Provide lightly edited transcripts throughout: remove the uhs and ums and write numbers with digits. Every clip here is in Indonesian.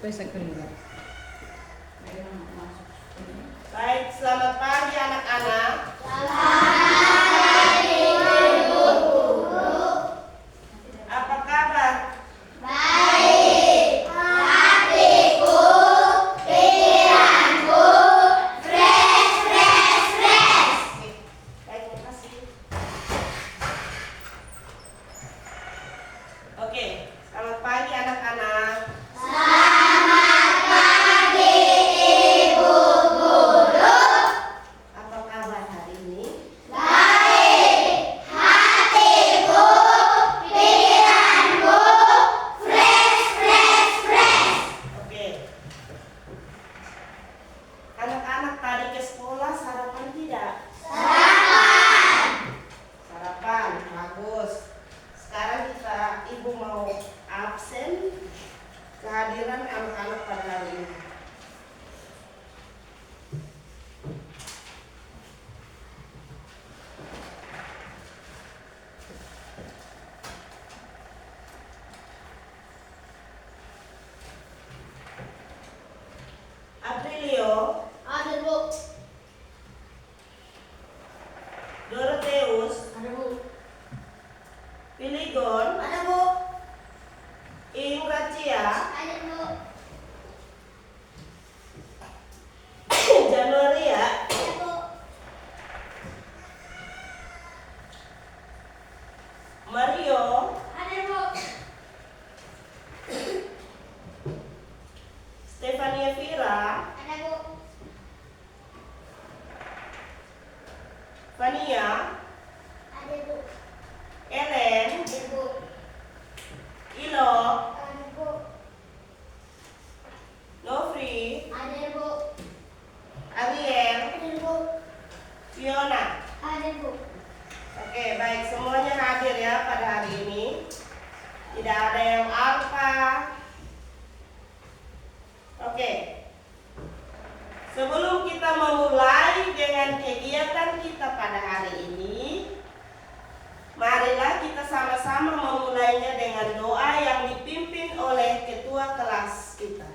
Baik, selamat pagi anak-anak. Apa kabar? Baik, hatiku, pikiranku, fresh. Baik, terima kasih. Oke, selamat pagi anak-anak. Selamat pagi, Ibu Guru. Apa kabar hari ini? Baik, hatiku, pikiranku, fresh. Oke. Anak-anak tadi ke sekolah sarapan tidak? Sarapan, bagus. Sekarang ibu mau absen kehadiran anak-anak pada hari ini. Aprilio, Ada, Bu. Dorotheus, Ada, Bu. Piligon, Ada, Bu. Ingracia, Ada, Bu. Januaria, Ada, Bu. Mario, Ada, Bu. Stefania Vira, Ada, Bu. Vania, Ada, Bu. Ellen, Ada, Bu. Ilo, Ada, Bu. Nofri, Ada, Bu. Ariel, Ada, Bu. Fiona. Ada, Bu. Oke, baik, semuanya hadir ya pada hari ini. Tidak ada yang alfa. Oke. Sebelum kita memulai dengan kegiatan kita pada hari ini, marilah kita sama-sama memulainya dengan doa yang dipimpin oleh ketua kelas kita.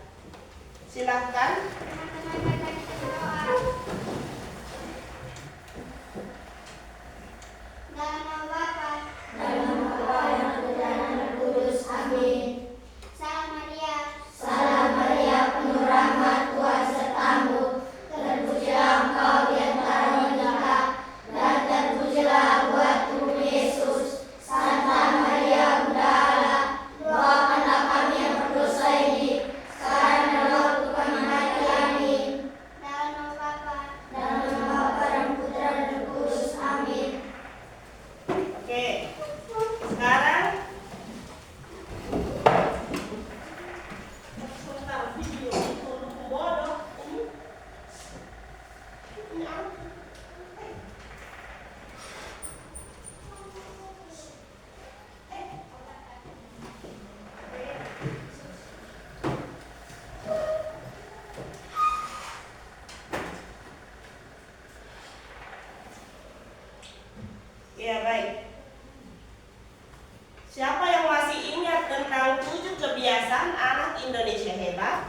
Silahkan. Dalam nama Bapa yang Putra dan Roh Kudus. Amin. Salam Maria, penuh rahmat, Tuhan sertamu. Terpujilah engkau di antara wanita, dan terpujilah buah tubuh Yesus. Santa Maria, Bunda Allah, doakanlah kami yang berdosa ini, sekarang dan waktu kami mati. Amin. Dalam nama Bapa dan Putra dan Roh Kudus. Amin. Oke. Sekarang sebentar video itu bodoh. Ini apa? Ya, baik. Siapa yang masih ingat tentang 7 kebiasaan anak Indonesia hebat?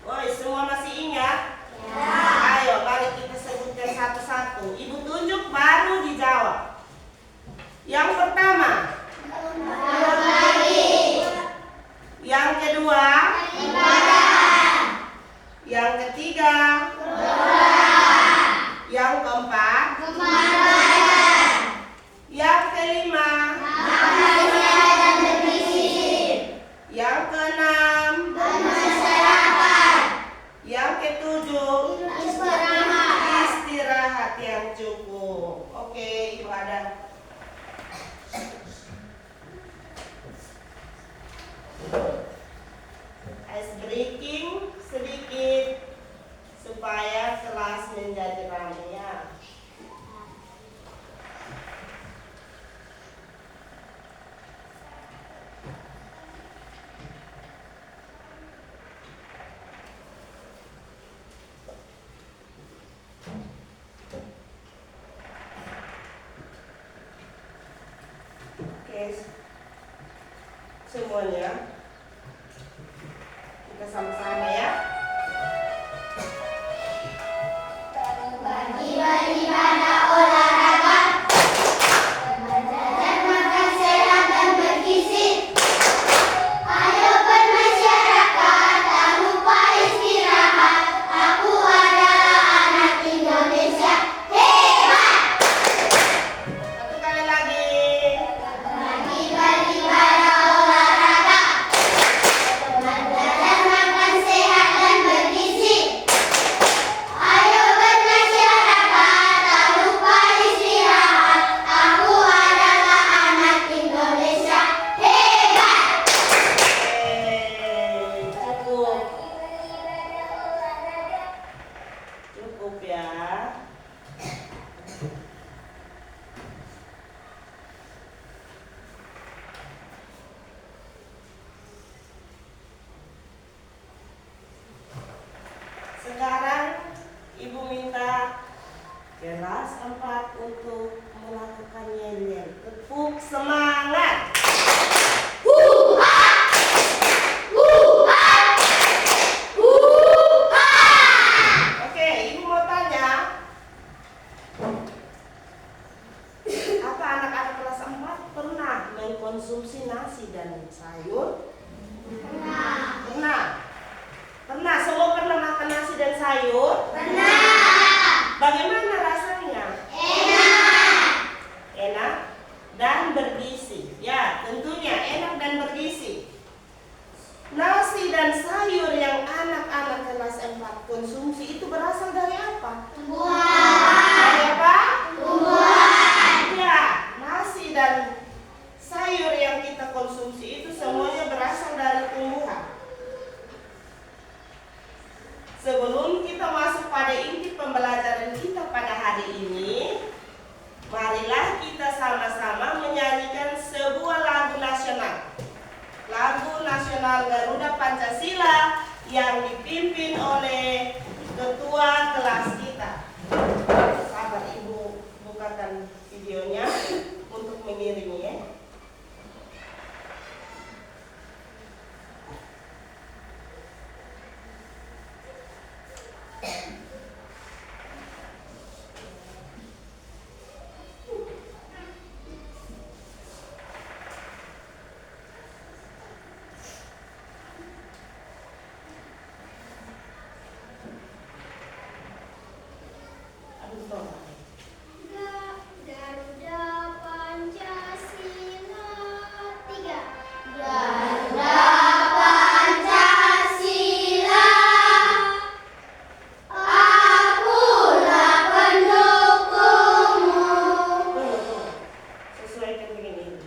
Woi, semua masih ingat? Ya. Ayo, mari kita sebutkan satu-satu. Ibu tunjuk baru dijawab. Yang pertama, Berbagi, yang kedua, ibadah, yang ketiga, berdoa, yang keempat, kemandirian, yang kelima, manusia dan bermisi, yang keenam, bermasyarakat, yang ketujuh, istirahat yang cukup. Oke, Ibu ada. Ice breaking sedikit supaya kelas menjadi ramai ya. Oke, semuanya. sama-sama ya. Bagi-bagi pada olahraga, belajar makan sehat dan bergizi. Ayo bermasyarakat, tak lupa istirahat. Aku adalah anak Indonesia hebat. Satu kali lagi. Bagi-bagi pada olahraga, belajar makan sehat dan bergizi. Ayo bermasyarakat, tak lupa istirahat. Aku adalah anak Indonesia hebat. Cukup. Cukup ya. Sekarang Ibu minta kelas 4 untuk melakukan yel-yel. Tepuk semangat. Oke, Ibu mau tanya, apa anak-anak kelas 4 pernah mengkonsumsi nasi dan sayur? Pernah. Pernah, semua pernah makan nasi dan sayur? Bagaimana rasanya? Enak dan bergizi. Ya, tentunya enak dan bergizi. Nasi dan sayur yang anak-anak kelas 4 konsumsi itu berasal dari apa? Dari apa? Ya, nasi dan sayur yang kita konsumsi itu semuanya berasal dari tumbuhan. Sebelum kita masuk pada inti pembelajaran kita pada hari ini, marilah kita sama-sama menyanyikan sebuah lagu nasional. Lagu nasional Garuda Pancasila yang dipimpin oleh ketua kelas kita. Sabar Ibu, bukakan videonya untuk mengiringi ya. Aduh, tolong. Garuda Pancasila 3. Garuda Pancasila, akulah pendukungmu. Tunggu. Sesuaikan begini.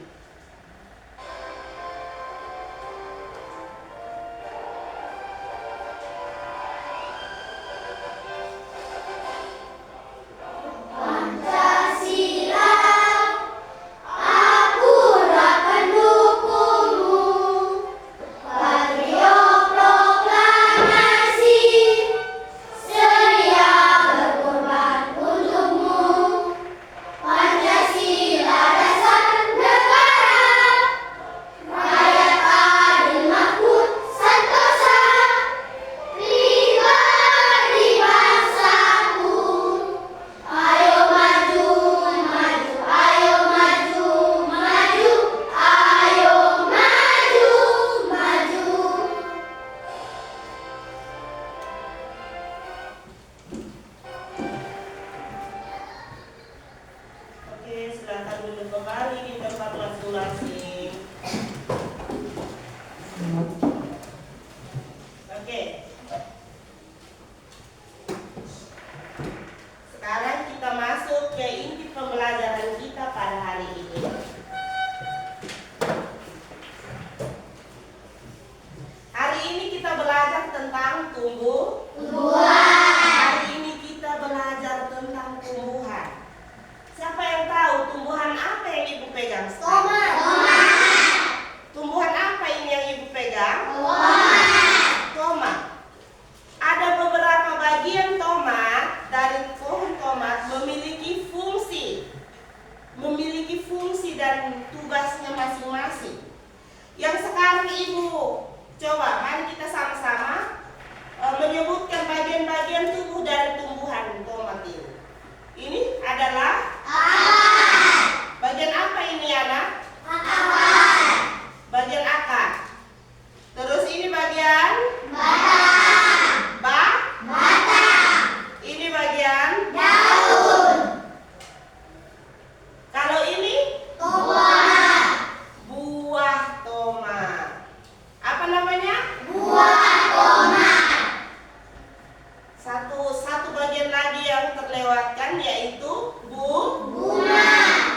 Pancasila, akulah pendukungmu. Patrio proklamasi, sedia berkorban untukmu. Pancasila dasar negara, rakyat adil makmur sentosa, pribadi bangsaku. Ayo maju, maju, ayo maju, maju, ayo maju, maju. Oke, silakan duduk kembali di tempat masing-masing. Oke. Sekarang kita masuk ke inti pembelajaran kita pada hari ini. Hari ini kita belajar tentang tumbuhan. Hari ini kita belajar tentang tumbuhan. Siapa yang tahu tumbuhan apa yang Ibu pegang? Tomat. Tumbuhan apa ini yang Ibu pegang? Tomat. Ada beberapa bagian tomat dari pohon tomat memiliki fungsi dan tugasnya masing-masing. Yang sekarang Ibu coba, mari kita sama-sama bagian batang, batang, ini bagian. daun, Kalau ini buah, buah tomat. Apa namanya? buah tomat, Satu bagian lagi yang terlewatkan yaitu bunga,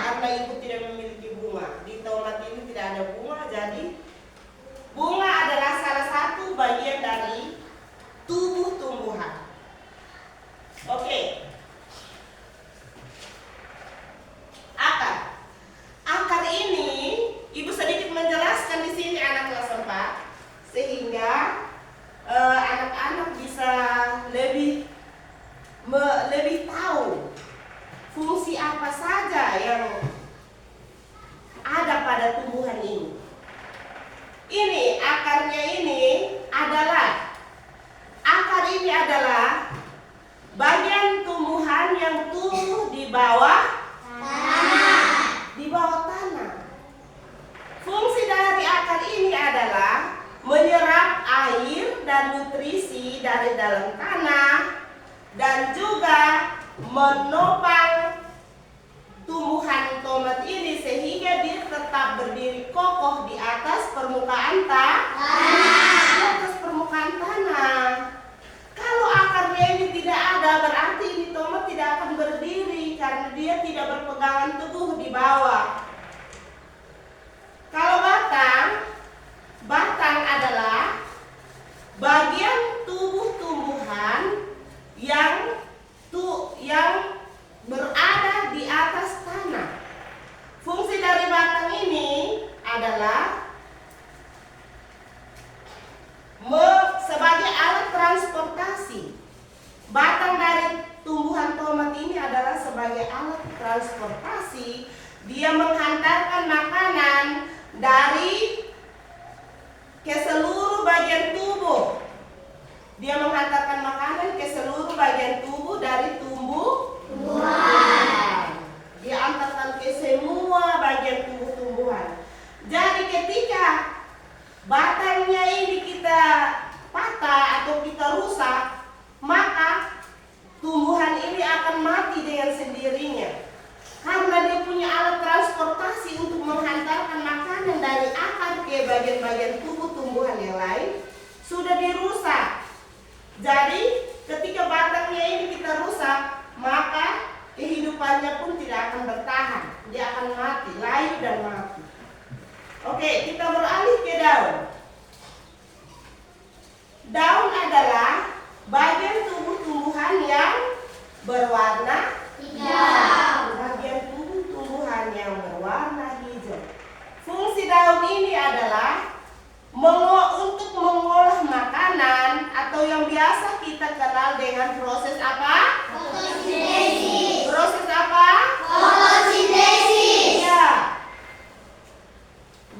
karena ibu tidak memiliki bunga. Di tomat ini tidak ada bunga, jadi bunga adalah salah satu bagian dari tubuh tumbuhan. Oke. Akar ini ibu sedikit menjelaskan di sini anak kelas 4 sehingga anak-anak bisa lebih tahu fungsi apa saja yang ada pada tumbuhan ini. Ini akarnya akar ini adalah bagian tumbuhan yang tumbuh di bawah tanah. Fungsi dari akar ini adalah menyerap air dan nutrisi dari dalam tanah dan juga menopang tumbuhan tomat ini sehingga dia tetap berdiri kokoh di atas permukaan tanah. Kalau akarnya ini tidak ada, berarti ini tomat tidak akan berdiri karena dia tidak berpegangan teguh di bawah. Kalau batang adalah bagian tubuh tumbuhan yang berada di atas tanah. Fungsi dari batang ini adalah sebagai alat transportasi. Batang dari tumbuhan tomat ini adalah sebagai alat transportasi. Dia menghantarkan makanan ke seluruh bagian tubuh. Dia menghantarkan makanan ke seluruh bagian tubuh dari tumbuhan. Dia antarkan ke semua bagian tumbuh-tumbuhan. Jadi ketika batangnya ini kita patah atau kita rusak, maka tumbuhan ini akan mati dengan sendirinya. Karena dia punya alat transportasi untuk menghantarkan makanan dari akar ke bagian-bagian tubuh tumbuhan yang lain sudah dirusak. Jadi ketika batangnya ini kita rusak, maka kehidupannya pun tidak akan bertahan. Dia akan mati, layu dan mati. Oke, kita beralih ke daun. Daun adalah bagian tubuh tumbuhan yang berwarna hijau, bagian tubuh tumbuhan yang berwarna hijau. Fungsi daun ini adalah untuk mengolah makanan atau yang biasa kita kenal dengan proses apa? fotosintesis, Proses apa? fotosintesis, Ya.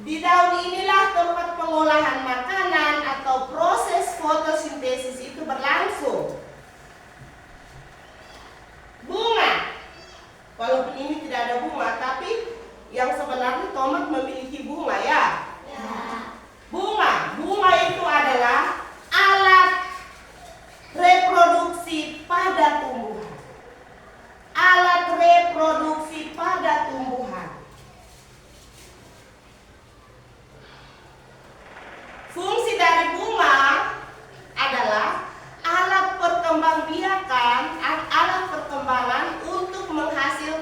Di daun inilah tempat pengolahan makanan atau proses fotosintesis itu berlangsung. Bunga. Walaupun ini tidak ada bunga, tapi yang sebenarnya tomat memiliki bunga ya. Bunga itu adalah alat reproduksi pada tumbuhan. Alat reproduksi pada tumbuhan. Fungsi dari bunga adalah alat perkembangan untuk menghasilkan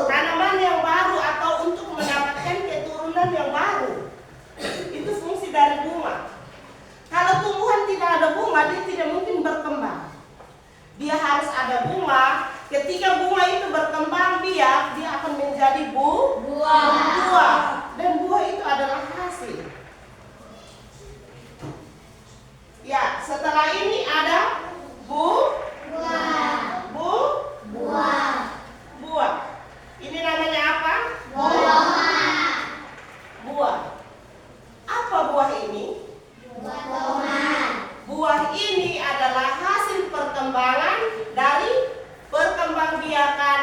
tanaman yang baru atau untuk mendapatkan keturunan yang baru. Itu fungsi dari bunga. Kalau tumbuhan tidak ada bunga, dia tidak mungkin berkembang. Dia harus ada bunga. Ketika bunga itu berkembang biak, dia akan menjadi buah. Dan buah itu adalah hasil. Ya, setelah ini ada buah. Ini namanya apa? Buah. Apa buah ini? Buah ini adalah hasil perkembangan dari perkembangbiakan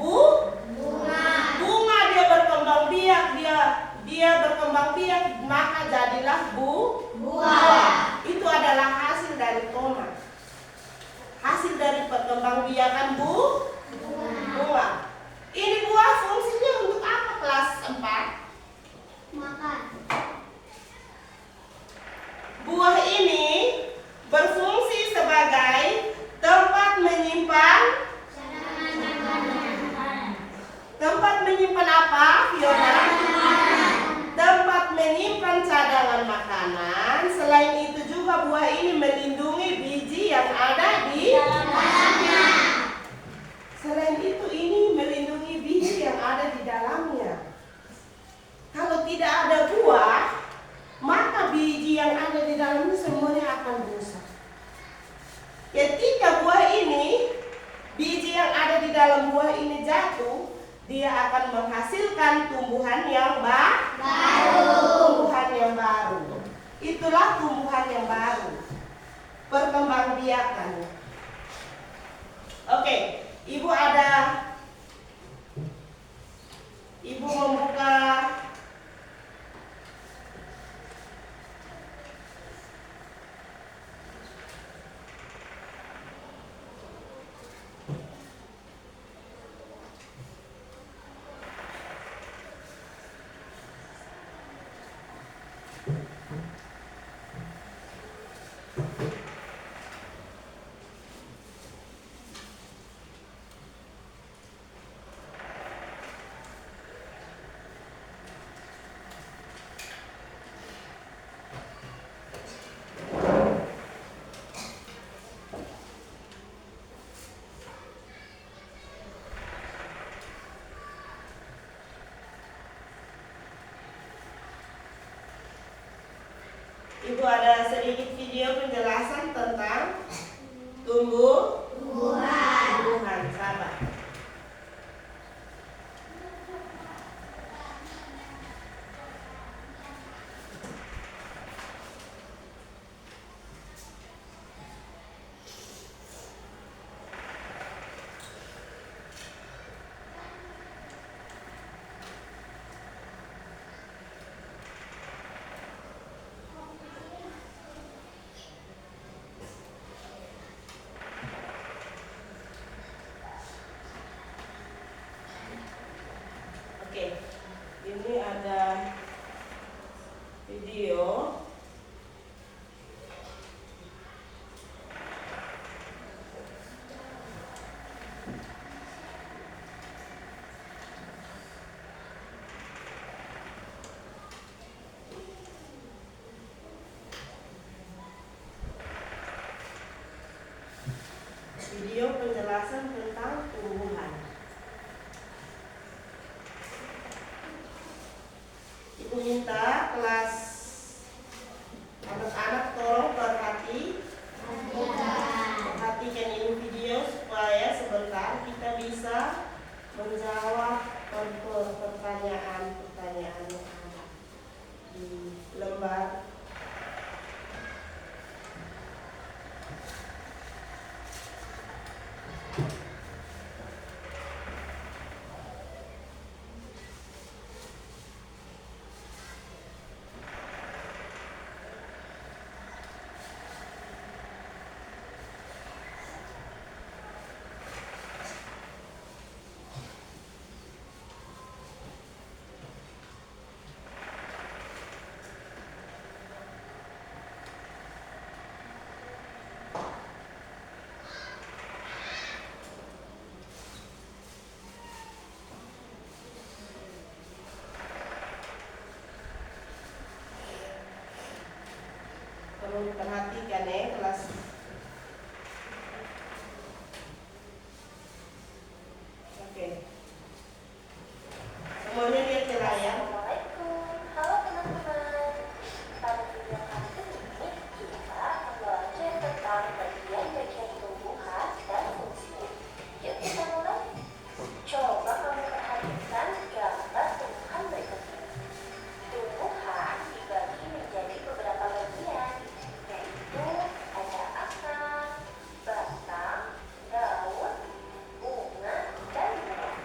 buah. menyimpan apa, Fiona? Tempat menyimpan cadangan makanan. Selain itu juga buah ini melindungi biji yang ada di dalamnya. Selain itu ini melindungi biji yang ada di dalamnya. Kalau tidak ada buah, maka biji yang ada di dalamnya semuanya akan rusak. Ketika buah ini, biji yang ada di dalam buah ini jatuh, dia akan menghasilkan tumbuhan yang baru. Tumbuhan yang baru. Itulah tumbuhan yang baru. Perkembangbiakannya. Oke, Ibu membuka Ibu ada sedikit video penjelasan tentang tumbuhan. Sabar. Oke, ini ada video. Video penjelasan tentang tumbuhan. Ibu minta kelas anak-anak tolong perhatikan ini video supaya sebentar kita bisa menjawab pertanyaan yang ada di lembar. Tolong perhatikan ya kelas. Oke. Semuanya lihat ke layar. Assalamualaikum, halo teman-teman. Pada video kali ini kita akan belajar tentang bagian-bagian tumbuhan dan fungsinya. Yuk kita mulai. Coba kamu perhatikan gambar tumbuhan berikut ini. Tumbuhan dibagi menjadi beberapa bagian, yaitu ada akar, batang, daun, bunga, dan buah.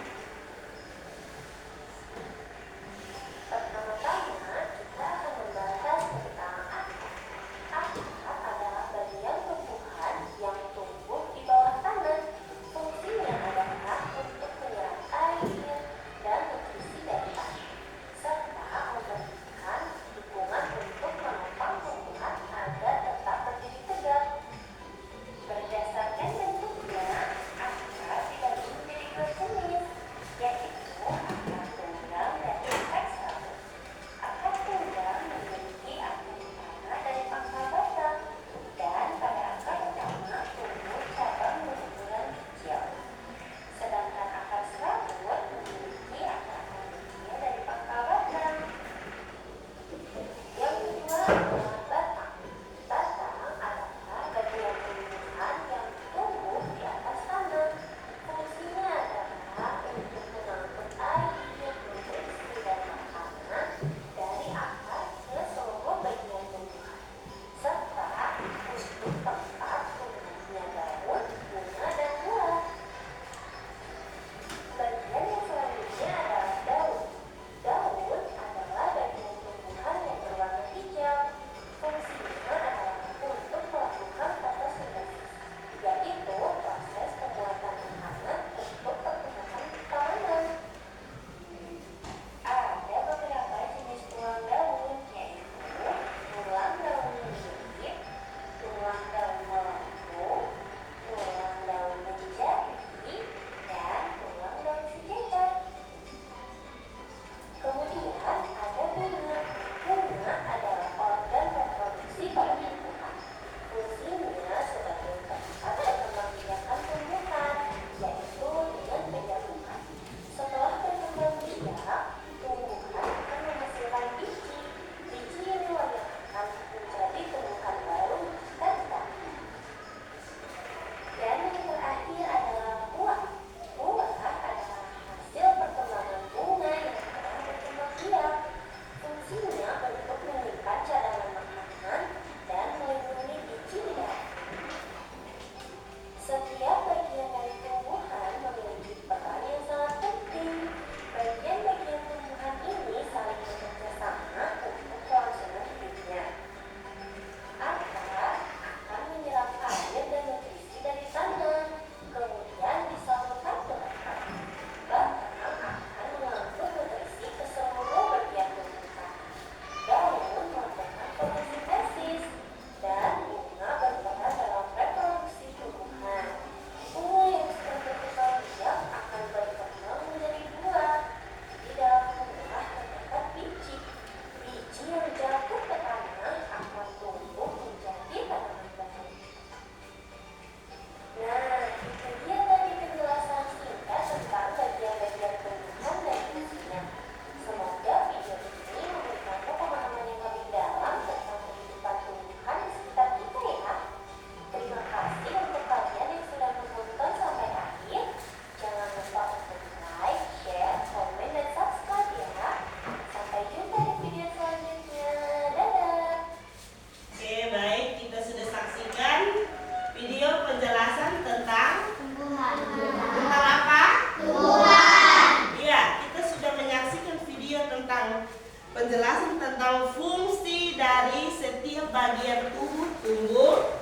penjelasan tentang fungsi dari setiap bagian tubuh tumbuhan.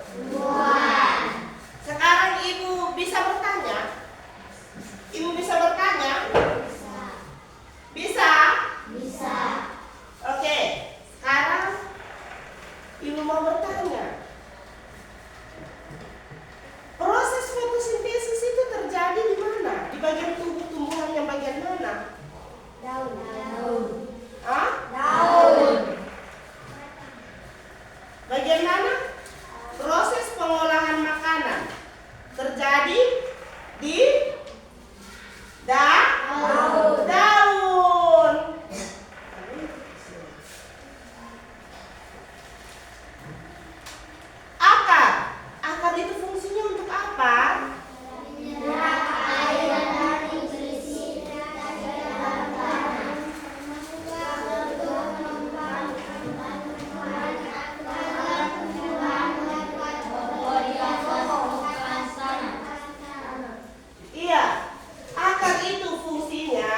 Sekarang Ibu bisa bertanya? Ibu bisa bertanya? Bisa? Bisa. Oke, sekarang Ibu mau bertanya. Proses fotosintesis itu terjadi di mana? Di bagian tubuh tumbuhan yang bagian mana? Daun. Hah? Daun. Bagian mana? Proses pengolahan makanan terjadi di daun. Akar itu fungsinya untuk apa? Menyerap air dan nutrisi dari dalam tanah. Untuk mengembangkan tumbuhan agar tumbuhan dapat berkembang tanah. Iya, akar itu fungsinya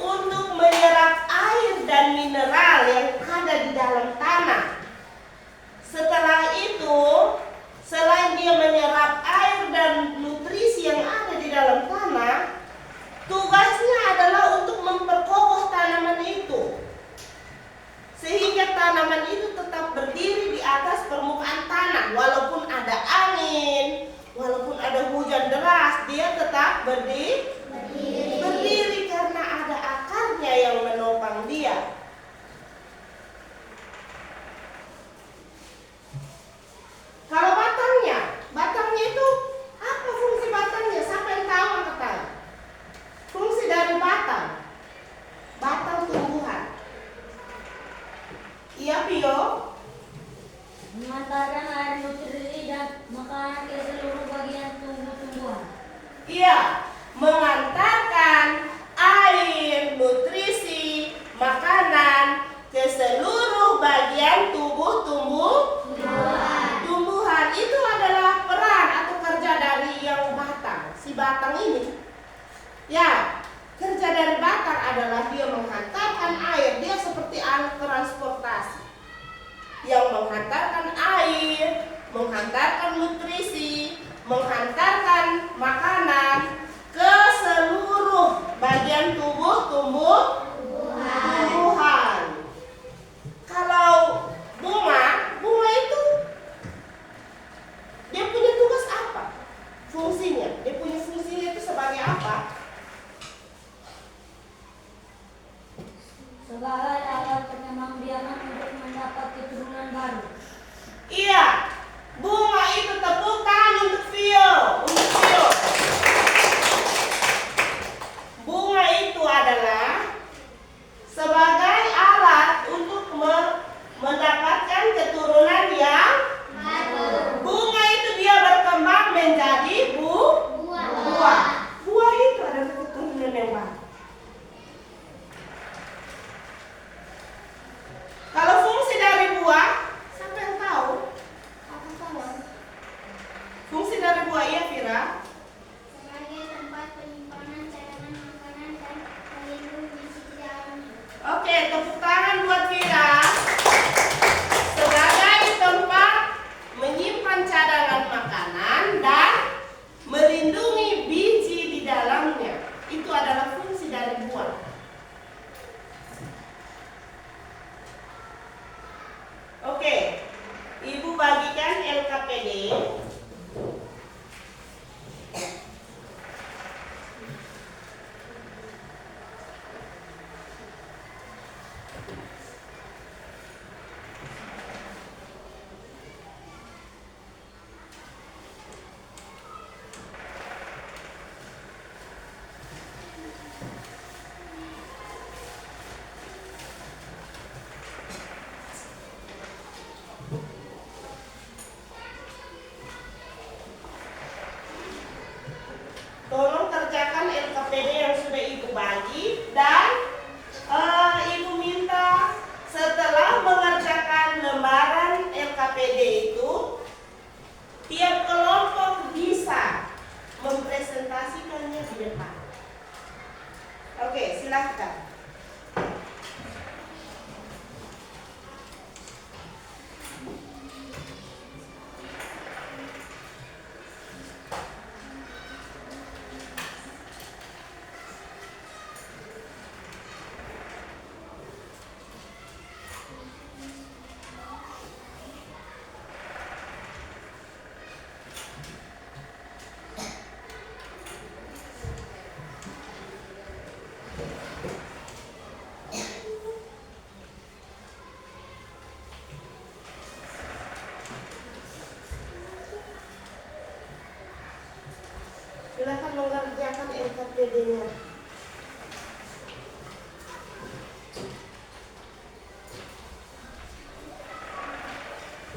untuk menyerap air dan mineral yang ada di dalam tanah. Setelah itu, selain dia menyerap air dan nutrisi yang ada di dalam tanah, tugasnya adalah untuk memperkokoh tanaman itu. Sehingga tanaman itu tetap berdiri di atas permukaan tanah. Walaupun ada angin, walaupun ada hujan deras, dia tetap berdiri karena ada akarnya yang menopang dia. Kalau batangnya itu apa fungsi batangnya? Siapa yang tahu angkat tangan? Fungsi dari batang tumbuhan. Iya, Pio? Mengantarkan air nutrisi dan makanan ke seluruh bagian tubuh tumbuhan. Iya, mengantarkan air, nutrisi, makanan ke seluruh bagian tubuh tumbuhan. Itu adalah peran atau kerja dari yang batang, si batang ini. Ya, kerja dari batang adalah dia menghantarkan air. Dia seperti alat transportasi yang menghantarkan air, menghantarkan nutrisi, menghantarkan makanan ke seluruh bagian tubuh tumbuhan. Kalau bunga itu dia punya tugas apa? Fungsinya, dia punya fungsinya itu sebagai apa? Sebagai alat pengembangbiakan untuk mendapat keturunan baru. Iya, bunga itu tepuk tangan untuk Vio. Bunga itu adalah sebagai alat untuk mendapatkan keturunan yang baru. Bunga itu dia berkembang menjadi buah. Buah itu adalah keturunan yang baru. Kalau fungsi dari buah, siapa yang tahu? Angkat tangan. Fungsi dari buah, iya Vira? Sebagai tempat penyimpanan cadangan makanan dan pelindung gizi di dalamnya. Oke, tepuk tangan buat Vira. Sebagai tempat menyimpan cadangan makanan dan melindungi biji di dalamnya. Itu adalah fungsi dari buah. Oke, Ibu bagikan LKPD.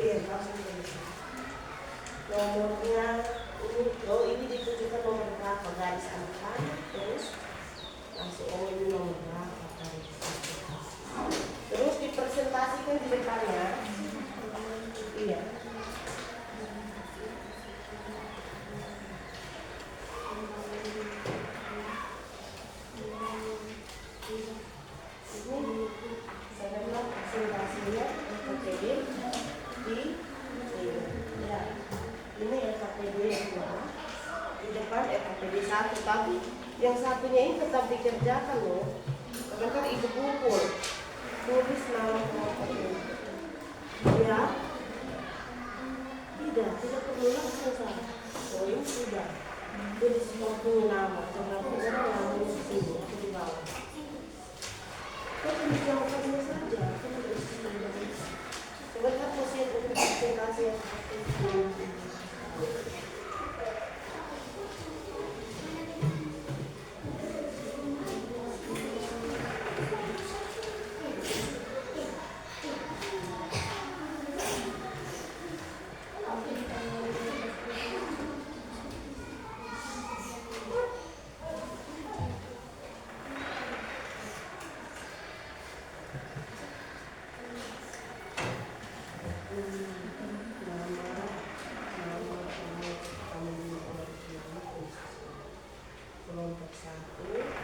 langsung tulis. Nomornya ini ditujukan nomor berapa, garis anak-anak, terus langsung ini nomor berapa garis. Terus dipresentasikan di depannya. Iya. Saya bilang presentasinya LKPD di ya. Ini LKPD yang dua, di depan LKPD 1, tapi yang satunya ini tetap dikerjakan loh. Karena kan ibu pukul tulis nama kelompok ini. Ya, tidak perlu langsung saja. Oh ini sudah tulis waktunya nama, jangan orang namanya di sini atau di bawah. Kau tulis jawabannya saja, kau tulis jawabannya. Sebentar posisi untuk presentasi yang seperti itu. Kelompok 1,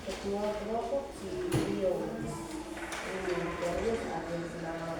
ketua kelompok video. Terus ada nama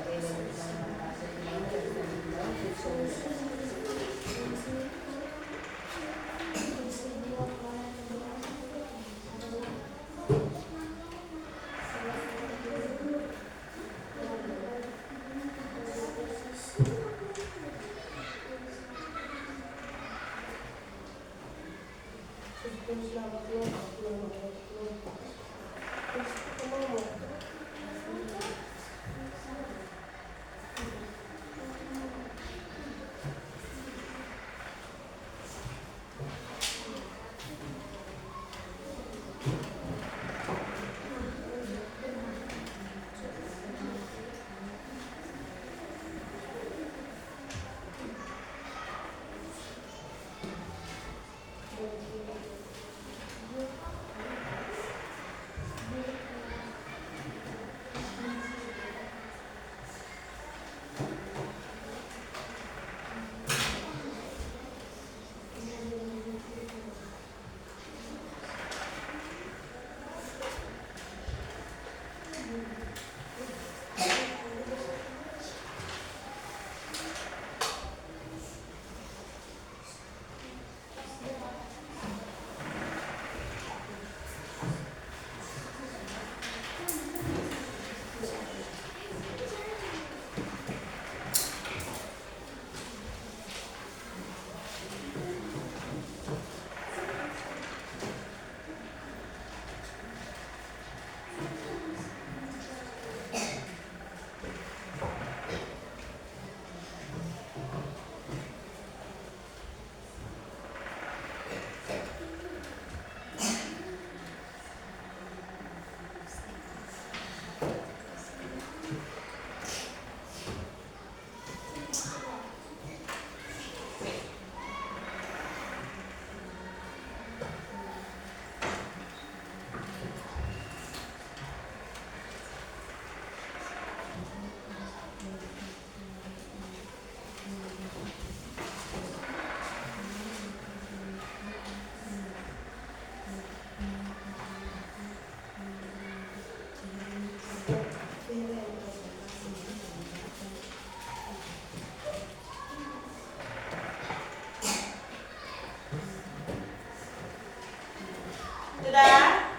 Sudah?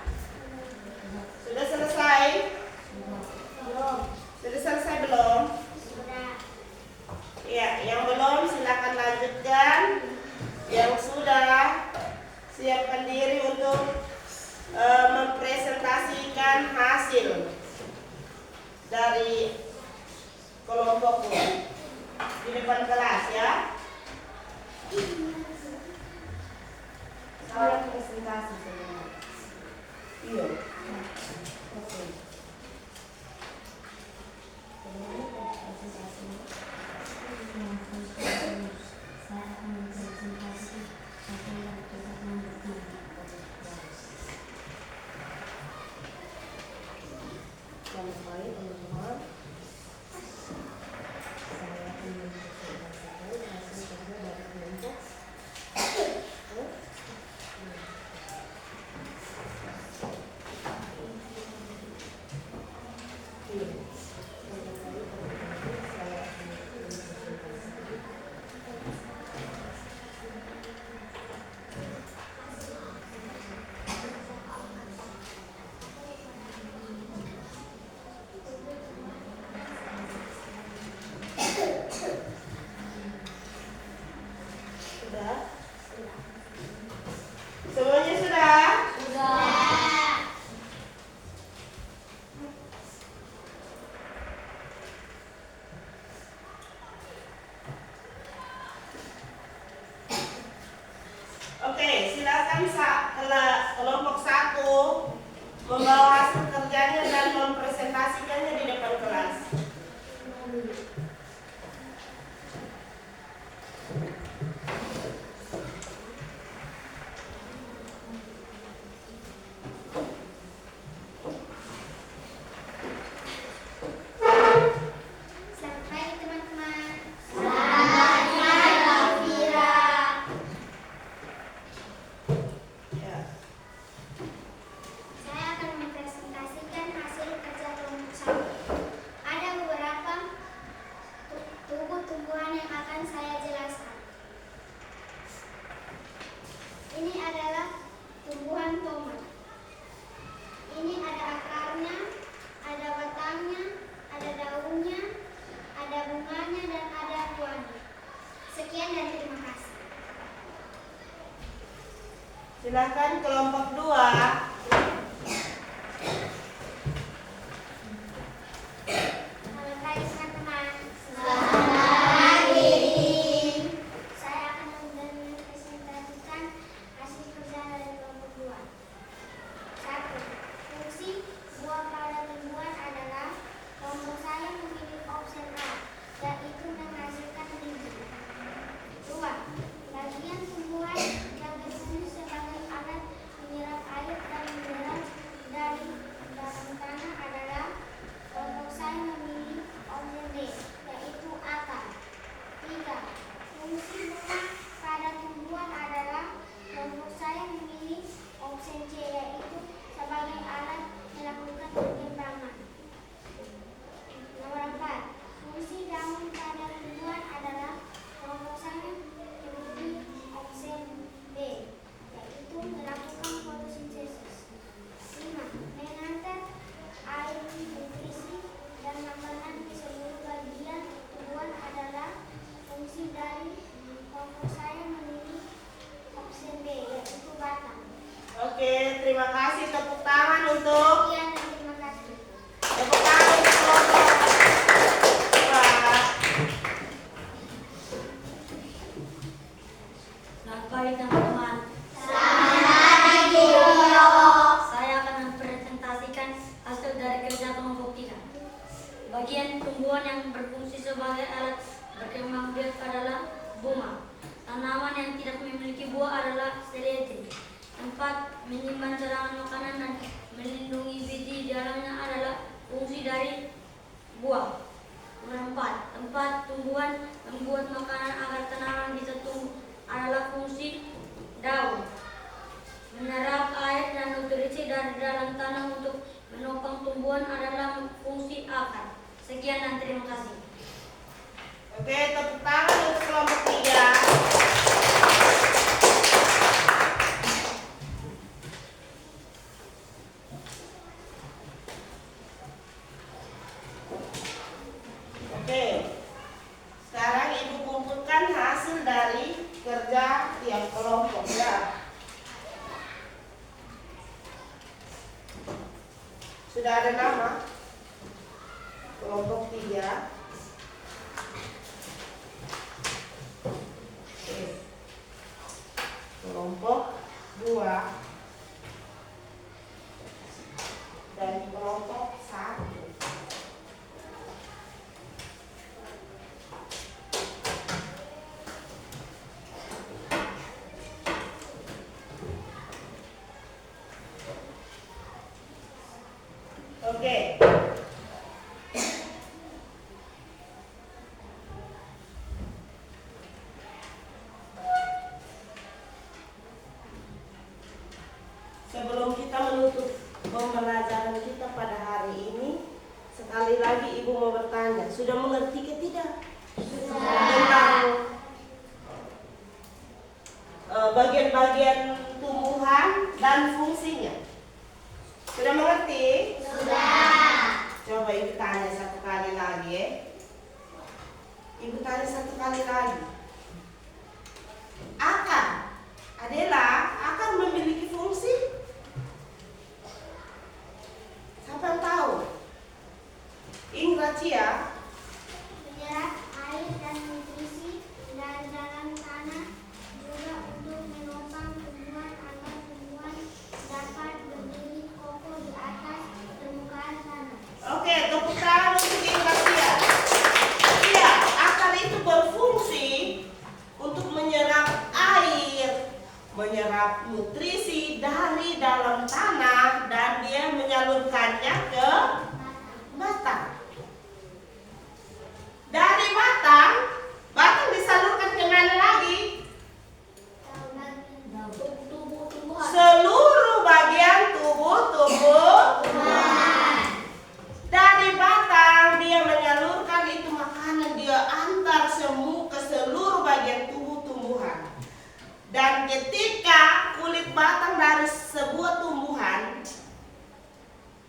Sudah selesai? Sudah selesai belum? Ya, yang belum silakan lanjutkan. Yang sudah, siapkan diri untuk mempresentasikan hasil dari kelompokku di depan kelas ya. Saya presentasi sebenarnya. Iya. Oke. Selamat pagi teman-teman. Saya akan mempresentasikan hasil kerja dari kelompok. Sudah? Semuanya sudah? Oke, silakan kelompok 1 membawa hasil kerjanya dan mempresentasikannya di depan kelas. Selamat pagi teman-teman. Selamat pagi Elvira. Ya. Saya akan mempresentasikan hasil kerja kelompok 1. Ada beberapa tumbuh-tumbuhan yang akan saya jelaskan. Ini adalah tumbuhan tomat. Ini ada akarnya, ada batangnya, ada daunnya, ada bunganya, dan ada buahnya. Sekian dan terima kasih. Silakan kelompok 2. Selamat pagi teman-teman. Selamat pagi. Saya akan mempresentasikan hasil kerja dari kelompok 2. 1. Fungsi buah pada tumbuhan adalah kelompok saya memilih opsi A, yaitu menghasilkan biji. 2. Bagian tumbuhan yang berfungsi sebagai alat menyerap air dan mineral dari dalam tanah adalah kelompok saya memilih opsi D, yaitu akar. 3. Fungsi bunga pada tumbuhan adalah kelompok saya memilih opsi C, yaitu sebagai alat melakukan perkembangan. Nomor 4. Fungsi daun pada tumbuhan adalah kelompok saya memilih opsi B, yaitu melakukan fotosintesis. 5. Mengantar air, nutrisi, dan makanan ke seluruh bagian tumbuhan adalah fungsi dari kelompok saya memilih opsi B, yaitu batang. Oke, terima kasih. Tepuk tangan untuk Sekian dan terima kasih. tepuk tangan untuk kelompok 2. Selamat pagi teman-teman. Selamat pagi, Yoyo. Saya akan mempresentasikan hasil dari kerja kelompok 3. Bagian tumbuhan yang berfungsi sebagai alat berkembang biak adalah bunga. Tanaman yang tidak memiliki buah adalah seledri. 4. Menyimpan cadangan makanan dan melindungi biji di dalamnya adalah fungsi dari buah. Nomor 4. Tumbuhan membuat makanan agar tanaman bisa tumbuh adalah fungsi daun. Menyerap air dan nutrisi dari dalam tanah untuk menopang tumbuhan adalah fungsi akar. Sekian dan terima kasih. Oke, tepuk tangan untuk kelompok 3. setiap kelompok ya. Sudah ada nama? Kelompok 3. Oke. Kelompok 2 dan kelompok 1. Oke. Sebelum kita menutup pembelajaran kita pada hari ini, sekali lagi Ibu mau bertanya, sudah mengerti ke tidak? Tentang bagian-bagian tumbuhan dan fungsinya. Sudah mengerti? Sudah. Coba Ibu tanya satu kali lagi ya. Ibu tanya satu kali lagi. Akar adalah akar memiliki fungsi? Siapa yang tahu? Ingracia. Menyerap air dan nutrisi dari dalam tanah, juga untuk menopang tumbuhan agar tumbuhan dapat berdiri kokoh di atas permukaan tanah. Oke, tepuk tangan untuk Ingracia. Iya, akar itu berfungsi untuk menyerap air, menyerap nutrisi dari dalam tanah, dan dia menyalurkannya ke batang. Dari batang disalurkan ke mana lagi? Seluruh bagian tubuh dari batang dia menyalurkan itu makanan, dia antar semua ke seluruh bagian tubuh tumbuhan. Dan ketika kulit batang dari sebuah tumbuhan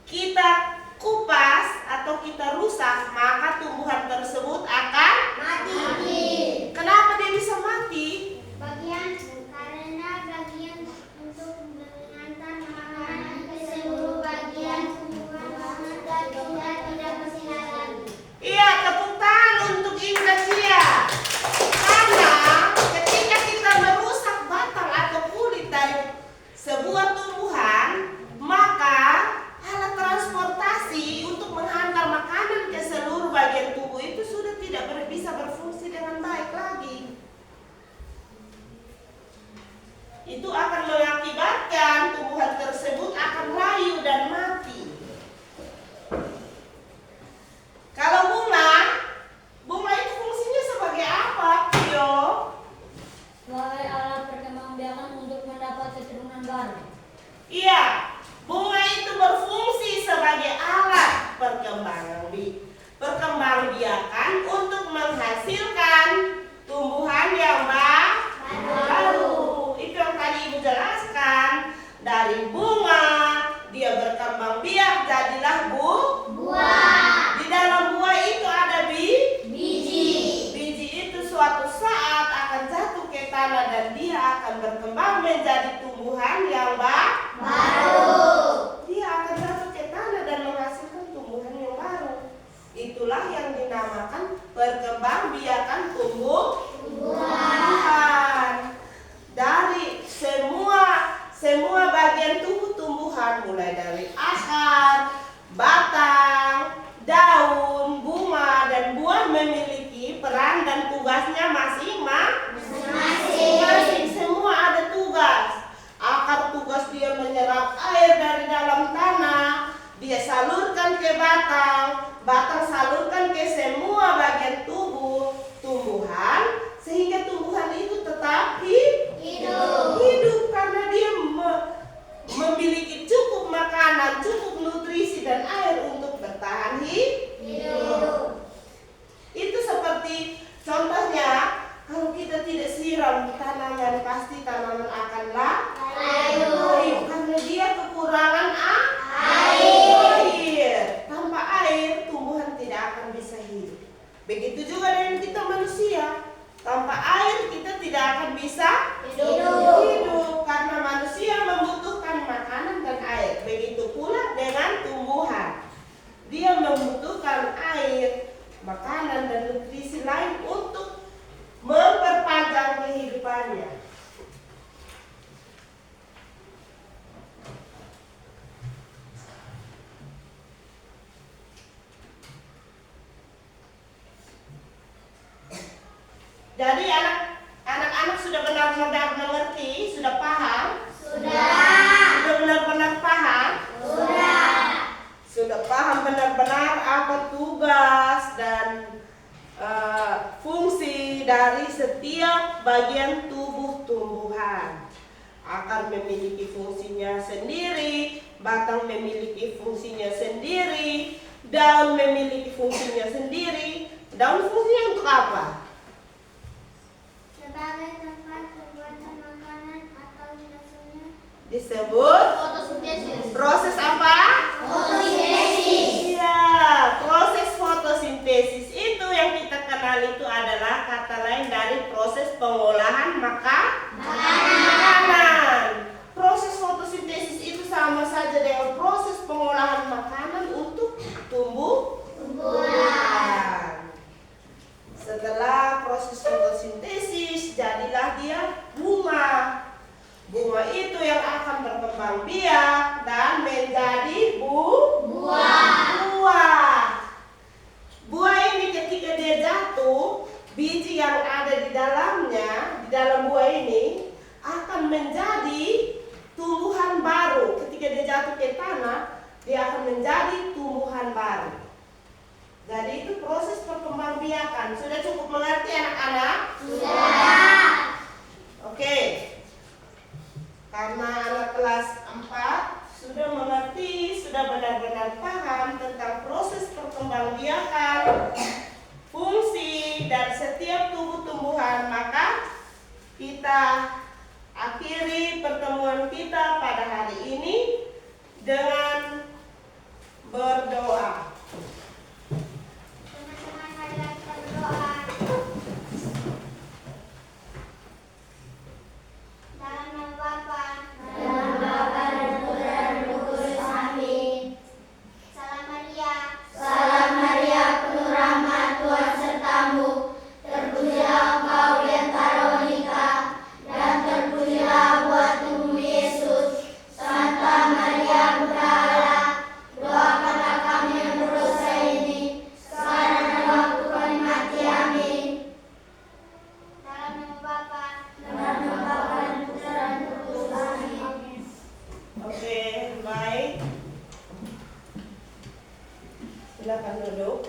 kita kupas atau kita rusak, maka tumbuhan tersebut akan Mati. Kenapa dia bisa mati? Karena bagian untuk mengantar makanan ke seluruh bagian tumbuhan dan sudah tidak bersinar lagi. Iya, tepuk tangan untuk Ingracia. Karena ketika kita merusak batang atau kulit dari sebuah tumbuhan, maka alat transportasi untuk menghantar makanan ke seluruh bagian tubuh itu sudah tidak bisa berfungsi dengan baik lagi. Itu akan mengakibatkan tumbuhan tersebut akan layu dan mati. Kalau bunga itu fungsinya sebagai apa, Tio? Sebagai alat perkembangbiakan untuk mendapat keturunan baru. Iya, bunga itu berfungsi sebagai alat perkembangbiakan untuk menghasilkan tumbuhan yang baru. Itu yang tadi Ibu jelaskan. Dari bunga dia berkembang biak jadilah Buah. Di dalam buah itu ada Biji. biji itu suatu saat akan jatuh ke tanah dan dia akan berkembang menjadi tumbuhan yang Baru. Dia akan jatuh ke tanah dan menghasilkan tumbuhan yang baru. Itulah yang dinamakan perkembangbiakan tumbuhan. Dari semua bagian tubuh tumbuhan, mulai dari akar, batang, daun, bunga, dan buah memiliki peran dan tugasnya masing-masing. Semua ada tugas. Akar tugas dia menyerap air dari dalam tanah, dia salurkan ke batang, batang salurkan ke semua bagian tubuh tumbuhan, sehingga tumbuhan itu tetap hidup karena dia memiliki cukup makanan, cukup nutrisi Jadi anak-anak sudah benar-benar mengerti, sudah paham? Sudah benar-benar paham? Sudah paham benar-benar apa tugas dan fungsi dari setiap bagian tubuh tumbuhan. Akar memiliki fungsinya sendiri, batang memiliki fungsinya sendiri, daun memiliki fungsinya sendiri. Daun fungsinya untuk apa? Sebagai tempat pembuatan makanan atau biasanya Disebut Fotosintesis. proses apa? fotosintesis. Iya, proses fotosintesis itu yang kita kenal itu adalah kata lain dari proses pengolahan makanan. Proses fotosintesis itu sama saja dengan proses pengolahan makanan untuk tumbuhan. Setelah proses fotosintesis, jadilah dia bunga. Bunga itu yang akan berkembang biak dan menjadi buah. Buah ini ketika dia jatuh, biji yang ada di dalamnya, di dalam buah ini akan menjadi tumbuhan baru. Ketika dia jatuh ke tanah, dia akan menjadi tumbuhan baru. Jadi itu proses perkembangbiakan. Sudah cukup mengerti anak-anak? Sudah. Oke. Karena anak kelas 4 sudah mengerti, sudah benar-benar paham tentang proses perkembangbiakan, fungsi dan setiap tumbuh-tumbuhan, maka kita akhiri pertemuan kita pada hari ini dengan berdoa. Teman-teman marilah kita berdoa. Dalam nama Bapa dan Putra dan Roh Kudus. Amin. Salam Maria, penuh rahmat, Tuhan sertamu. Terpujilah engkau di antara wanita, dan terpujilah buah tubuhmu Yesus. Santa Maria, Bunda Allah, doakanlah kami yang berdosa ini, sekarang dan waktu kami mati. Amin. Dalam nama Bapa dan Putra dan Roh Kudus. Amin. Oke, baik. Silakan duduk.